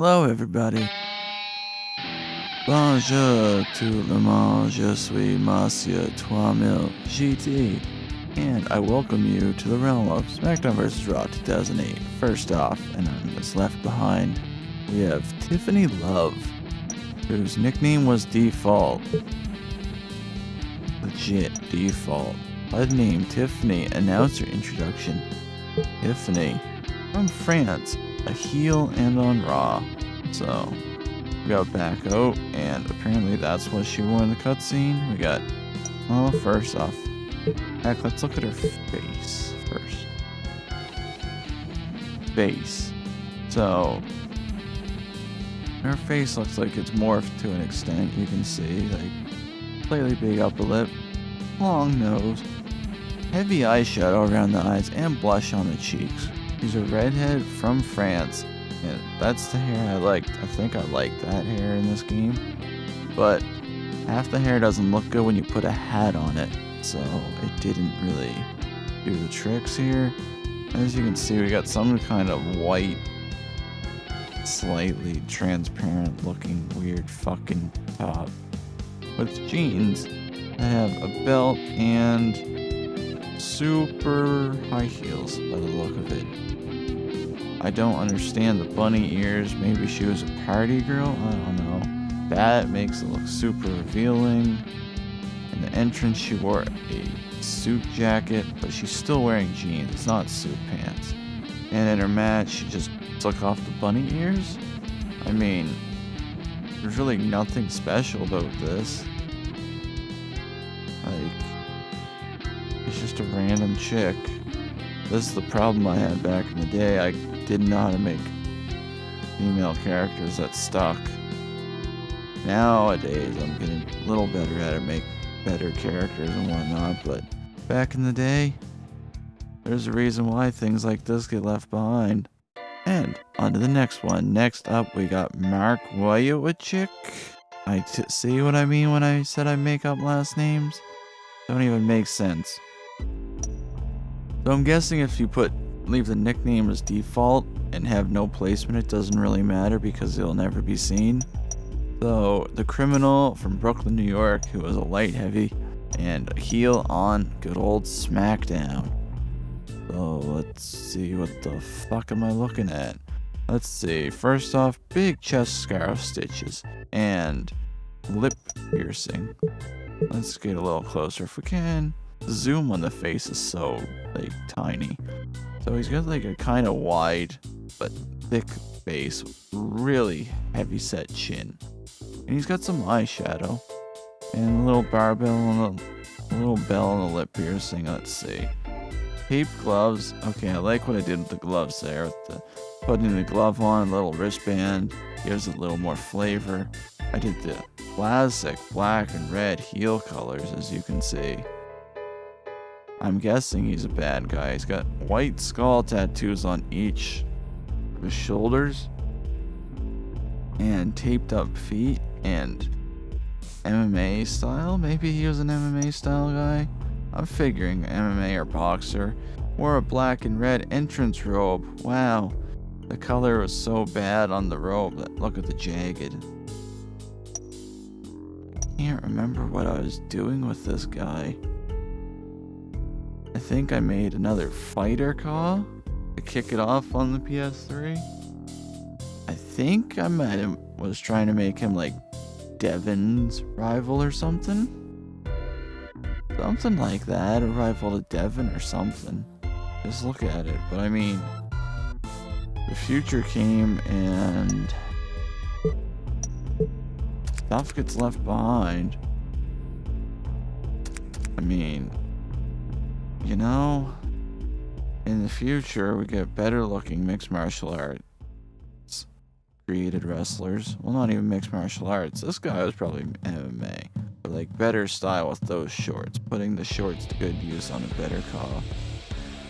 Hello everybody. Bonjour tout le monde, je suis Monsieur 3000 GT, and I welcome you to the realm of Smackdown Vs Raw 2008. First off, and on what's left behind, we have Tiffany Love, whose nickname was Default. Legit Default. By the name Tiffany, announcer introduction. Tiffany, from France, a heel and on Raw. So, we got back out, and apparently that's what she wore in the cutscene. We got, well, first off, heck, let's look at her face first. Face. So, her face looks like it's morphed to an extent. You can see, like, slightly big upper lip, long nose, heavy eyeshadow around the eyes, and blush on the cheeks. She's a redhead from France, and that's the hair I liked. I think I liked that hair in this game, but half the hair doesn't look good when you put a hat on it, so it didn't really do the tricks here. As you can see, we got some kind of white, slightly transparent looking weird fucking top with jeans that have a belt and super high heels by the look of it. I don't understand the bunny ears. Maybe she was a party girl? I don't know. That makes it look super revealing. In the entrance, she wore a suit jacket, but she's still wearing jeans. It's not suit pants. And in her match, she just took off the bunny ears? I mean, there's really nothing special about this. Like, it's just a random chick. This is the problem I had back in the day. I didn't know how to make female characters that stuck. Nowadays, I'm getting a little better at it, make better characters and whatnot, but back in the day, there's a reason why things like this get left behind. And on to the next one. Next up, we got Mark Wojcik. See what I mean when I said I make up last names? Don't even make sense. So I'm guessing if you leave the nickname as default and have no placement, it doesn't really matter because it'll never be seen. So the criminal from Brooklyn, New York, who was a light heavy and a heel on good old Smackdown. So let's see, what the fuck am I looking at? Let's see, first off, big chest scarf stitches and lip piercing. Let's get a little closer if we can. The zoom on the face is so, like, tiny. So he's got, like, a kind of wide but thick face, really heavy set chin. And he's got some eyeshadow and a little barbell and a little bell and a lip piercing. Let's see. Taped gloves. Okay, I like what I did with the gloves there. With the putting the glove on, a little wristband, gives it a little more flavor. I did the classic black and red heel colors, as you can see. I'm guessing he's a bad guy. He's got white skull tattoos on each of his shoulders and taped up feet and MMA style. Maybe he was an MMA style guy. I'm figuring MMA or boxer. Wore a black and red entrance robe. Wow, the color was so bad on the robe. Look at the jagged. I can't remember what I was doing with this guy. I think I made another fighter call to kick it off on the PS3. I think I was trying to make him like Devin's rival or something. Something like that, a rival to Devin or something. Just look at it. But I mean, the future came and stuff gets left behind. I mean, you know, in the future, we get better looking mixed martial arts created wrestlers. Well, not even mixed martial arts. This guy was probably MMA. But like better style with those shorts. Putting the shorts to good use on a better call.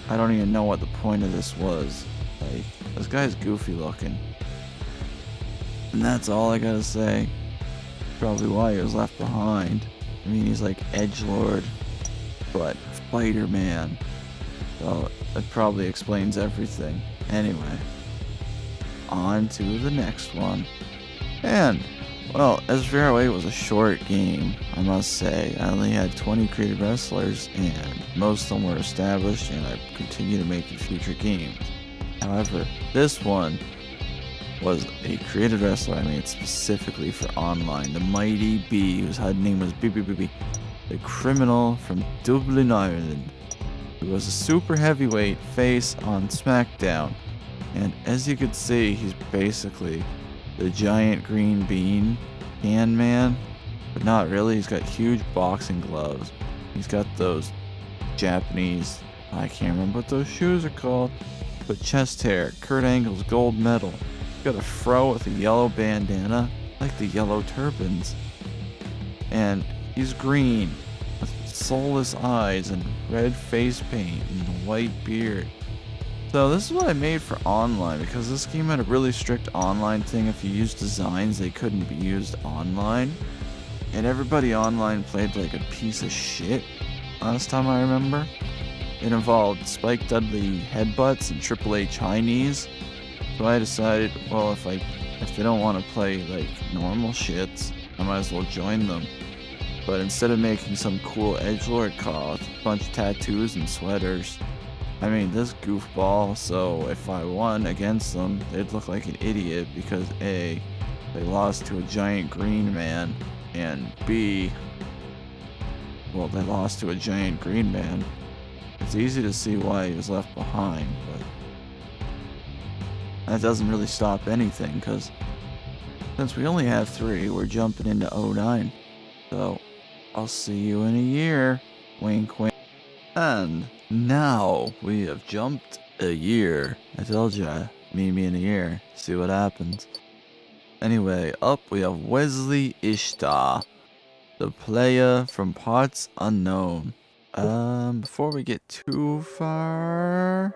I don't even know what the point of this was. Like, this guy's goofy looking. And that's all I gotta say. Probably why he was left behind. I mean, he's like edgelord, but Spider-Man. So that probably explains everything. Anyway, on to the next one. And, well, as Vero 8 was a short game, I must say. I only had 20 created wrestlers, and most of them were established, and I continue to make in future games. However, this one was a created wrestler I made specifically for online. The Mighty B, whose name was BBBB. The criminal from Dublin, Ireland, who was a super heavyweight face on Smackdown. And as you can see, he's basically the giant green bean can man, but not really. He's got huge boxing gloves. He's got those Japanese, I can't remember what those shoes are called, but chest hair, Kurt Angle's gold medal. He's got a fro with a yellow bandana, like the yellow turbans. And he's green, with soulless eyes and red face paint and a white beard. So this is what I made for online, because this game had a really strict online thing. If you used designs, they couldn't be used online. And everybody online played like a piece of shit, last time I remember. It involved Spike Dudley headbutts and Triple H high knees. So I decided, well, if they don't want to play like normal shits, I might as well join them. But instead of making some cool edgelord cloth, a bunch of tattoos and sweaters, I made this goofball, so if I won against them, they'd look like an idiot because A, they lost to a giant green man, and B, well, they lost to a giant green man. It's easy to see why he was left behind, but that doesn't really stop anything, because since we only have 3, we're jumping into 09. So, I'll see you in a year. Wink, wink. And now we have jumped a year. I told ya, meet me in a year. See what happens. Anyway, up we have Wesley Ishtar, the player from Parts Unknown. Before we get too far...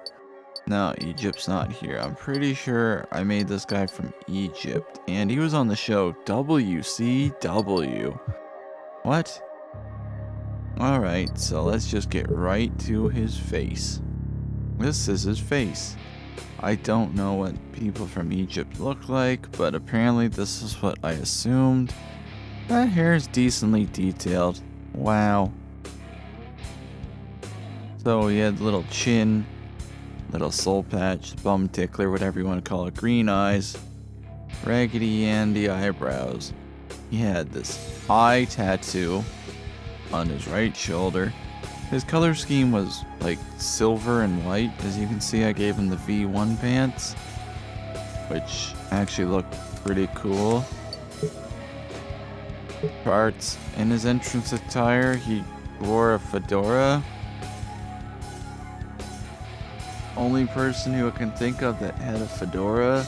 No, Egypt's not here. I'm pretty sure I made this guy from Egypt, and he was on the show WCW. What? Alright, so let's just get right to his face. This is his face. I don't know what people from Egypt look like, but apparently this is what I assumed. That hair is decently detailed. Wow. So he had little chin, little soul patch, bum tickler, whatever you want to call it, green eyes, Raggedy Andy eyebrows. He had this eye tattoo on his right shoulder. His color scheme was like silver and white. As you can see, I gave him the V1 pants, which actually looked pretty cool. Parts in his entrance attire, he wore a fedora. Only person who I can think of that had a fedora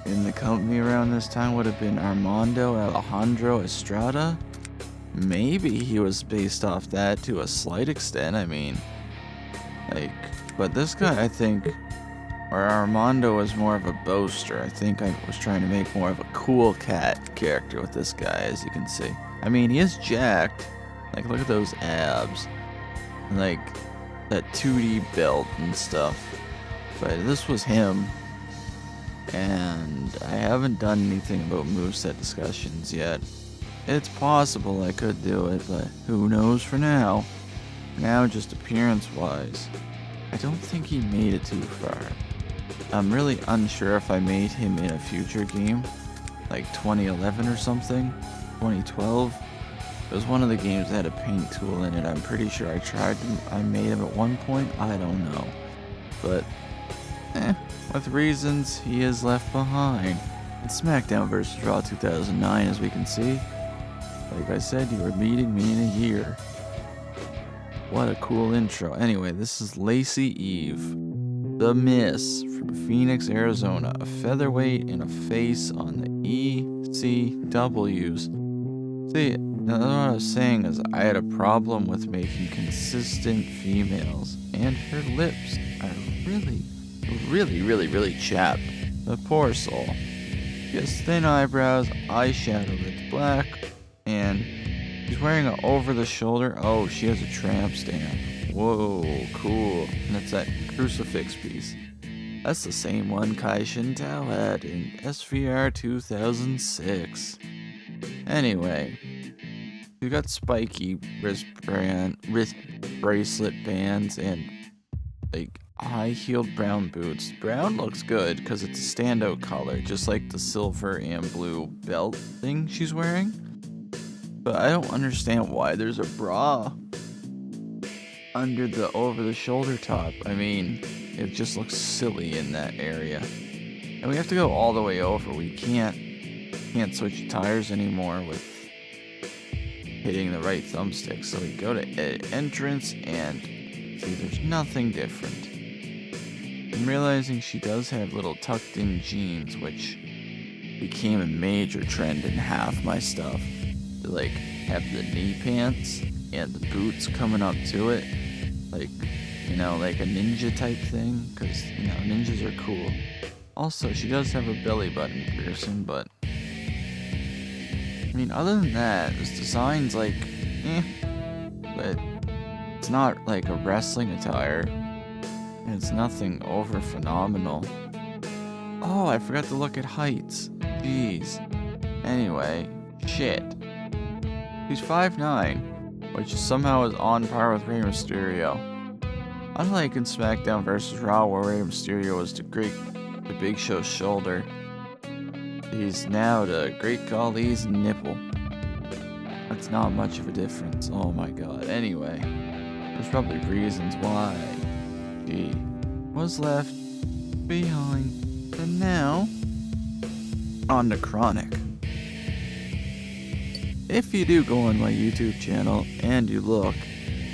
in the company around this time would have been Armando Alejandro Estrada. Maybe he was based off that to a slight extent. I mean, like, but this guy, I think, or Armando was more of a boaster. I think I was trying to make more of a cool cat character with this guy, as you can see. I mean, he is jacked. Like, look at those abs. Like, that 2D belt and stuff. But this was him. And I haven't done anything about moveset discussions yet. It's possible I could do it, but who knows for now. Now, just appearance-wise, I don't think he made it too far. I'm really unsure if I made him in a future game, like 2011 or something, 2012. It was one of the games that had a paint tool in it. I'm pretty sure I made him at one point. I don't know. But, with reasons, he is left behind. It's Smackdown vs Raw 2009, as we can see. Like I said, you were meeting me in a year. What a cool intro. Anyway, this is Lacey Eve, the Miss from Phoenix, Arizona, a featherweight and a face on the ECWs. See, now what I was saying is I had a problem with making consistent females, and her lips are really chapped. The poor soul. She has thin eyebrows, eyeshadow that's black, and she's wearing an over-the-shoulder. Oh, she has a tramp stamp. Whoa, cool. And that's that crucifix piece. That's the same one Kai Shintao had in SVR 2006. Anyway, we got spiky wrist bracelet bands and like high-heeled brown boots. Brown looks good because it's a standout color, just like the silver and blue belt thing she's wearing. But I don't understand why there's a bra under the over-the-shoulder top. I mean, it just looks silly in that area. And we have to go all the way over. We can't switch tires anymore with hitting the right thumbstick. So we go to entrance and see there's nothing different. I'm realizing she does have little tucked in jeans, which became a major trend in half my stuff. To like have the knee pants and the boots coming up to it. Like, you know, like a ninja type thing, because, you know, ninjas are cool. Also, she does have a belly button piercing, but I mean, other than that, this design's like, but it's not like a wrestling attire. It's nothing over phenomenal. Oh, I forgot to look at heights. Jeez. Anyway, shit. He's 5'9", which somehow is on par with Rey Mysterio. Unlike in Smackdown Vs Raw, where Rey Mysterio was the Big Show's shoulder, he's now the Great Khali's nipple. That's not much of a difference. Oh my god. Anyway, there's probably reasons why he was left behind. And now, on to Chronic. If you do go on my YouTube channel and you look,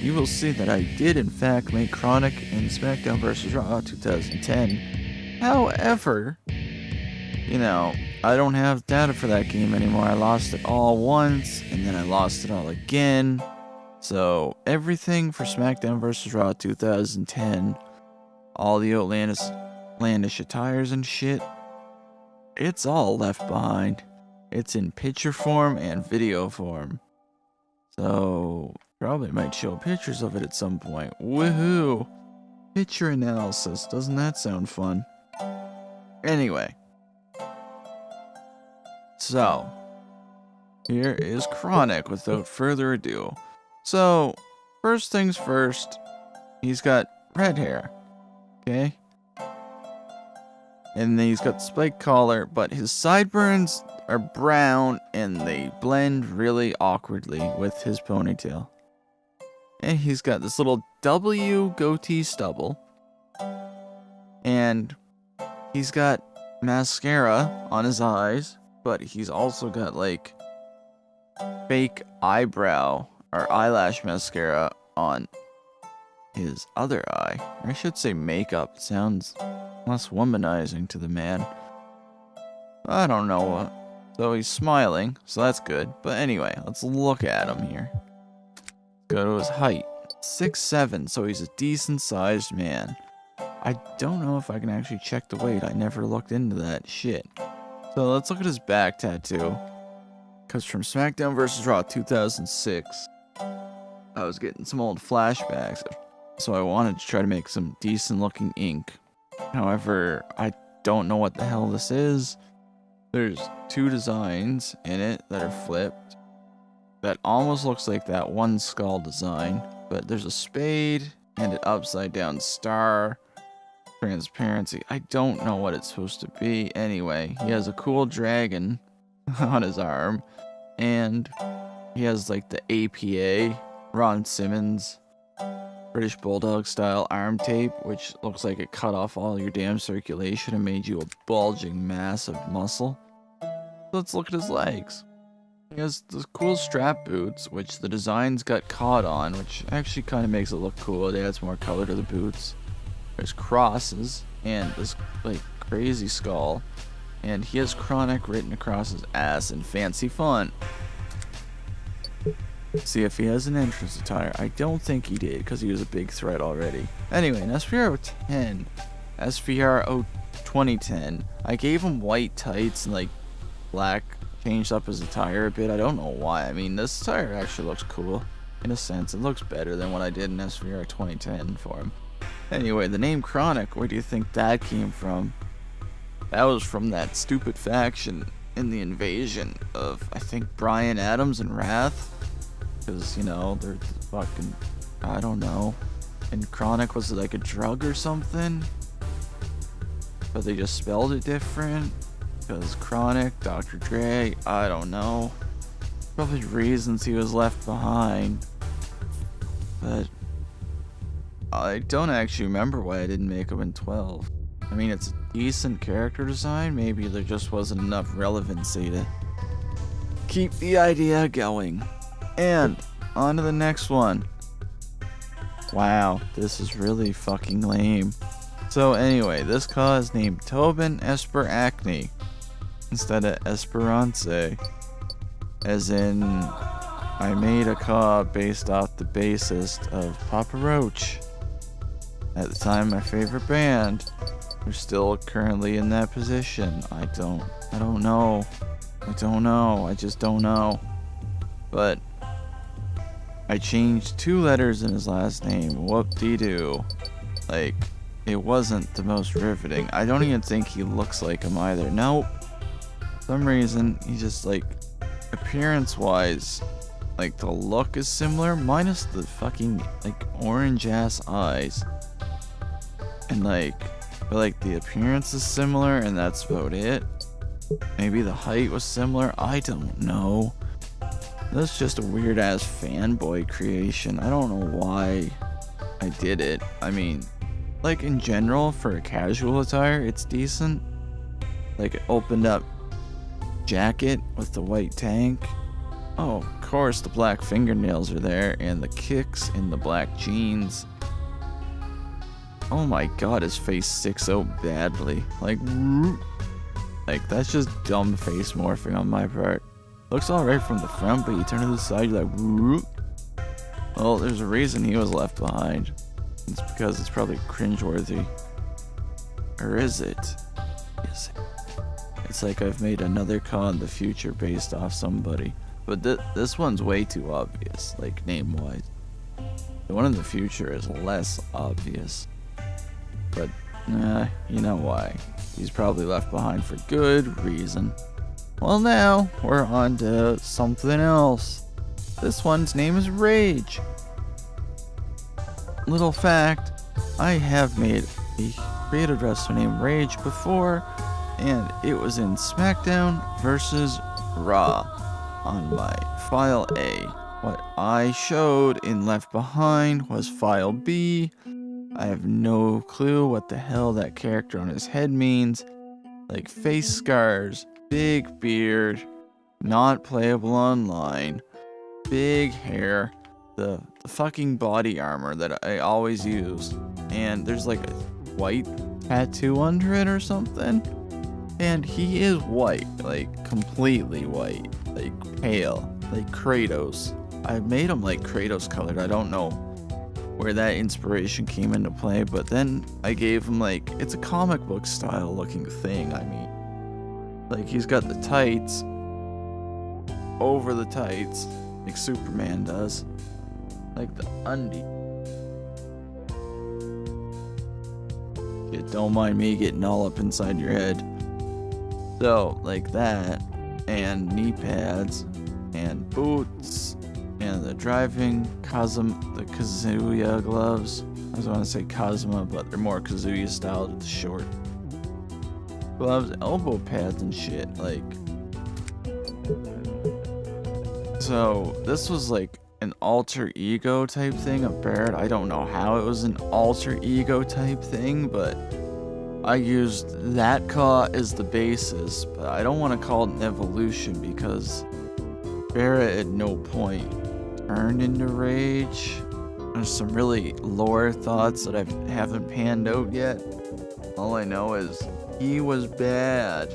you will see that I did in fact make Chronic in Smackdown vs Raw 2010. However, you know, I don't have data for that game anymore. I lost it all once, and then I lost it all again. So, everything for Smackdown vs Raw 2010, all the outlandish attires and shit, it's all left behind. It's in picture form and video form. So, probably might show pictures of it at some point. Woohoo! Picture analysis. Doesn't that sound fun? Anyway. So, here is Chronic without further ado. So, first things first, he's got red hair. Okay? And then he's got spiked collar, but his sideburns are brown and they blend really awkwardly with his ponytail. And he's got this little W goatee stubble. And he's got mascara on his eyes, but he's also got like fake eyebrow or eyelash mascara on his other eye. Or I should say makeup. It sounds less womanizing to the man. I don't know what. So he's smiling, so that's good. But anyway, let's look at him here. Go to his height. 6'7", so he's a decent sized man. I don't know if I can actually check the weight. I never looked into that shit. So let's look at his back tattoo. Because from Smackdown vs Raw 2006, I was getting some old flashbacks. So I wanted to try to make some decent looking ink. However, I don't know what the hell this is. There's two designs in it that are flipped. That almost looks like that one skull design. But there's a spade and an upside down star. Transparency. I don't know what it's supposed to be. Anyway, he has a cool dragon on his arm. And he has like the APA, Ron Simmons, British Bulldog style arm tape, which looks like it cut off all your damn circulation and made you a bulging mass of muscle. Let's look at his legs. He has the cool strap boots, which the designs got caught on, which actually kind of makes it look cool. It adds more color to the boots. There's crosses and this like crazy skull, and he has Chronic written across his ass in fancy font. See if he has an entrance attire. I don't think he did, because he was a big threat already. Anyway, in SVR 10, SVR 2010, I gave him white tights and like black, changed up his attire a bit. I don't know why. I mean, this attire actually looks cool. In a sense, it looks better than what I did in SVR 2010 for him. Anyway, the name Chronic, where do you think that came from? That was from that stupid faction in the invasion of, I think, Bryan Adams and Wrath. Because, you know, they're fucking, I don't know. And Chronic was like a drug or something? But they just spelled it different. Because Chronic, Dr. Dre, I don't know. Probably reasons he was left behind. But I don't actually remember why I didn't make him in 12. I mean, it's a decent character design. Maybe there just wasn't enough relevancy to keep the idea going. And on to the next one. Wow, this is really fucking lame. So anyway, this Caw is named Tobin Esper Acne instead of Esperance. As in, I made a Caw based off the bassist of Papa Roach. At the time, my favorite band. They're still currently in that position. I don't know. I just don't know. But I changed 2 letters in his last name. Whoop-de-doo. Like, it wasn't the most riveting. I don't even think he looks like him either. Nope. For some reason, he just, like, appearance-wise, like, the look is similar, minus the fucking, like, orange-ass eyes. And, but the appearance is similar, and that's about it. Maybe the height was similar. I don't know. That's just a weird-ass fanboy creation. I don't know why I did it. I mean, like, in general, for a casual attire, it's decent. Like, an opened-up jacket with the white tank. Oh, of course, the black fingernails are there, and the kicks in the black jeans. Oh my god, his face sticks so badly. Like, that's just dumb face morphing on my part. Looks alright from the front, but you turn to the side, you're like, well, there's a reason he was left behind. It's because it's probably cringeworthy. Or is it? It's like I've made another Caw in the future based off somebody. But this one's way too obvious, like, name-wise. The one in the future is less obvious. But, you know why. He's probably left behind for good reason. Well, now, we're on to something else. This one's name is Rage. Little fact, I have made a creative wrestler named Rage before, and it was in Smackdown Vs Raw on my File A. What I showed in Left Behind was File B. I have no clue what the hell that character on his head means. Like, face scars, big beard, not playable online, big hair, the fucking body armor that I always use, and there's like a white tattoo under it or something, and he is white, like completely white, like pale, like Kratos. I made him like Kratos colored. I don't know where that inspiration came into play, but then I gave him like, it's a comic book style looking thing. I mean, like, he's got the tights over the tights like Superman does, like the undie. Yeah, don't mind me getting all up inside your head. So like that, and knee pads and boots and the driving the Kazuya gloves. I was going to say Cosma, but they're more Kazuya style, with the short gloves, elbow pads and shit. Like, so this was like an alter ego type thing of Barrett. I don't know how it was an alter ego type thing, but I used that Caw as the basis. But I don't want to call it an evolution because Barrett at no point turned into Rage. There's some really lore thoughts that I haven't panned out yet. All I know is he was bad.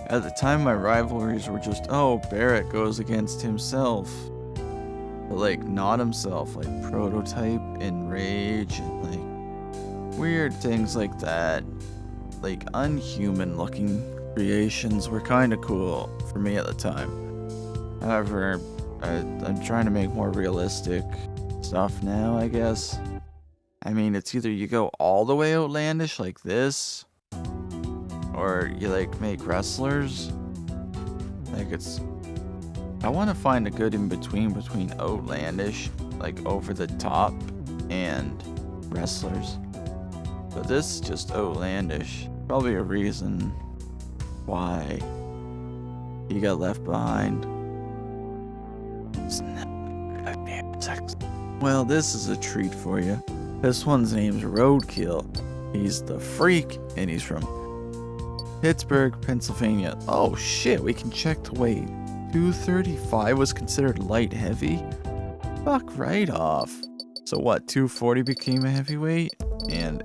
At the time, my rivalries were just, oh, Barrett goes against himself. But, like, not himself, like Prototype and Rage and, like, weird things like that. Like, unhuman-looking creations were kind of cool for me at the time. However, I'm trying to make more realistic stuff now, I guess. I mean, it's either you go all the way outlandish like this, or you like make wrestlers. Like I want to find a good in between outlandish, like over the top, and wrestlers. But this is just outlandish. Probably a reason why he got left behind. Well, this is a treat for you. This one's name's Roadkill. He's the freak, and he's from Pittsburgh, Pennsylvania. Oh shit, we can check the weight. 235 was considered light heavy? Fuck right off. So what, 240 became a heavyweight? And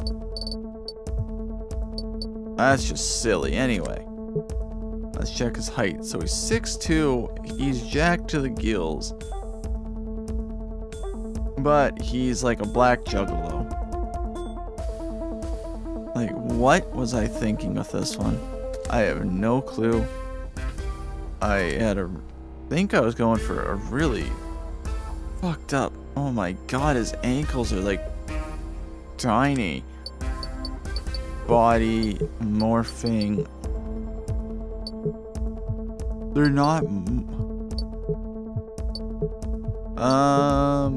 that's just silly. Anyway, let's check his height. So he's 6'2", he's jacked to the gills. But he's like a black juggalo. Like, what was I thinking with this one? I have no clue. I think I was going for a really fucked up. Oh my god, his ankles are like tiny. Body morphing. They're not.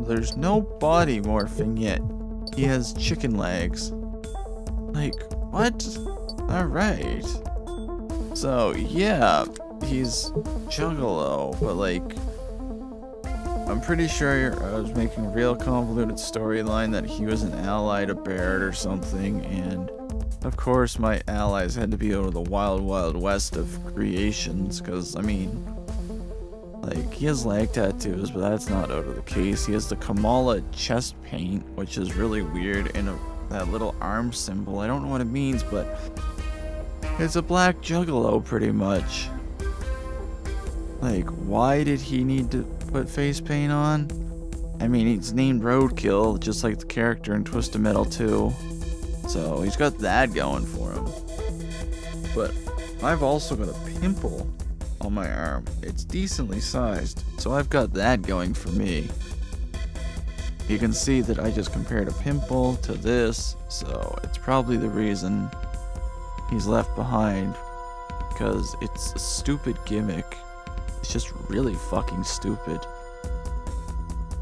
There's no body morphing yet. He has chicken legs. Like, what? Alright. So, yeah, he's juggalo, but like, I'm pretty sure I was making a real convoluted storyline that he was an ally to Barrett or something, and of course my allies had to be out of the wild, wild west of creations, because, I mean, like, he has leg tattoos, but that's not out of the case. He has the Kamala chest paint, which is really weird, and that little arm symbol. I don't know what it means, but it's a black juggalo, pretty much. Like, why did he need to put face paint on? I mean, he's named Roadkill, just like the character in Twisted Metal 2. So, he's got that going for him. But I've also got a pimple on my arm. It's decently sized, so I've got that going for me. You can see that I just compared a pimple to this, so it's probably the reason he's left behind, because it's a stupid gimmick. It's just really fucking stupid.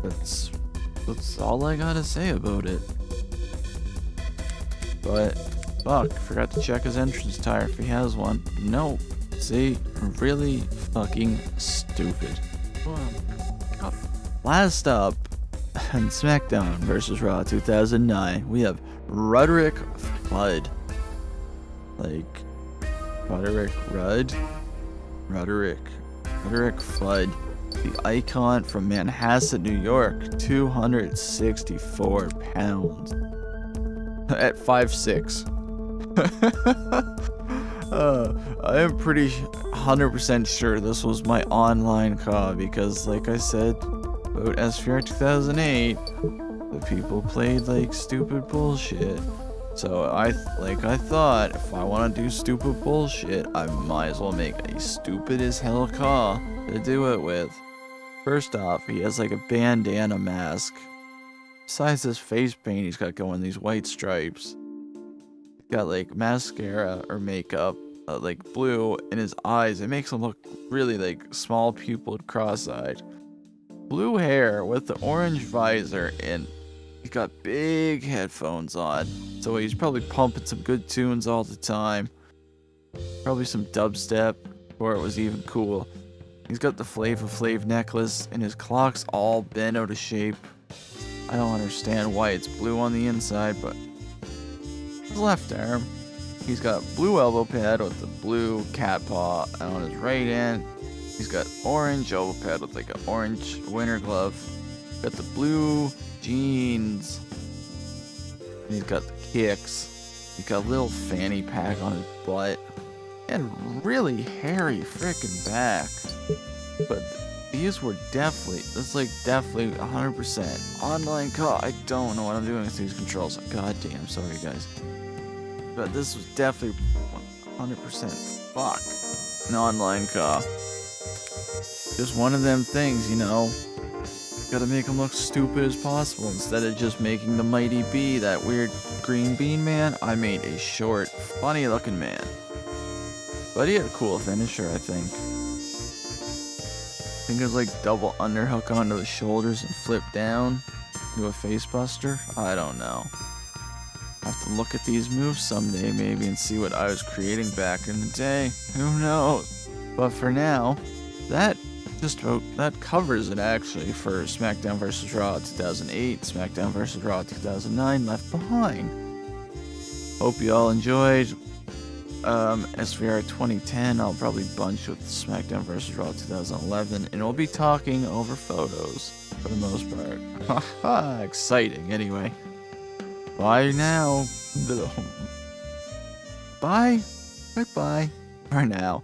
That's all I gotta say about it. But fuck, forgot to check his entrance tire if he has one. Nope. See, really fucking stupid. Last up, in Smackdown Vs Raw 2009, we have Roderick Flood. Like, Roderick Flood, the icon from Manhasset, New York, 264 pounds. At 5'6". I am pretty 100% sure this was my online call, because like I said about SVR 2008, the people played like stupid bullshit. So I thought if I want to do stupid bullshit, I might as well make a stupid as hell call to do it with. First off, he has like a bandana mask. Besides his face paint he's got going, these white stripes. He's got like mascara or makeup, like blue in his eyes. It makes him look really like small pupiled, cross-eyed. Blue hair with the orange visor, and he's got big headphones on. So he's probably pumping some good tunes all the time. Probably some dubstep, before it was even cool. He's got the Flava Flav necklace, and his clock's all bent out of shape. I don't understand why it's blue on the inside, but his left arm, he's got blue elbow pad with the blue cat paw, and on his right hand, he's got orange elbow pad with like an orange winter glove. Got the blue jeans, and he's got the kicks. He's got a little fanny pack on his butt, and really hairy frickin' back. But these were definitely 100% online call. I don't know what I'm doing with these controls. God damn, sorry guys. But this was definitely 100% fuck an online call. Just one of them things, you know. Gotta make him look stupid as possible. Instead of just making the Mighty Bee, that weird green bean man, I made a short, funny looking man. But he had a cool finisher, I think. I think it was like double underhook onto the shoulders and flip down. Do a face buster? I don't know. Have to look at these moves someday maybe and see what I was creating back in the day. Who knows? But for now, that covers it actually for Smackdown vs Raw 2008, Smackdown vs Raw 2009, Left Behind. Hope you all enjoyed. SVR 2010, I'll probably bunch with Smackdown vs Raw 2011, and we'll be talking over photos for the most part. Haha, exciting. Anyway, bye now. Bye. Bye-bye for now.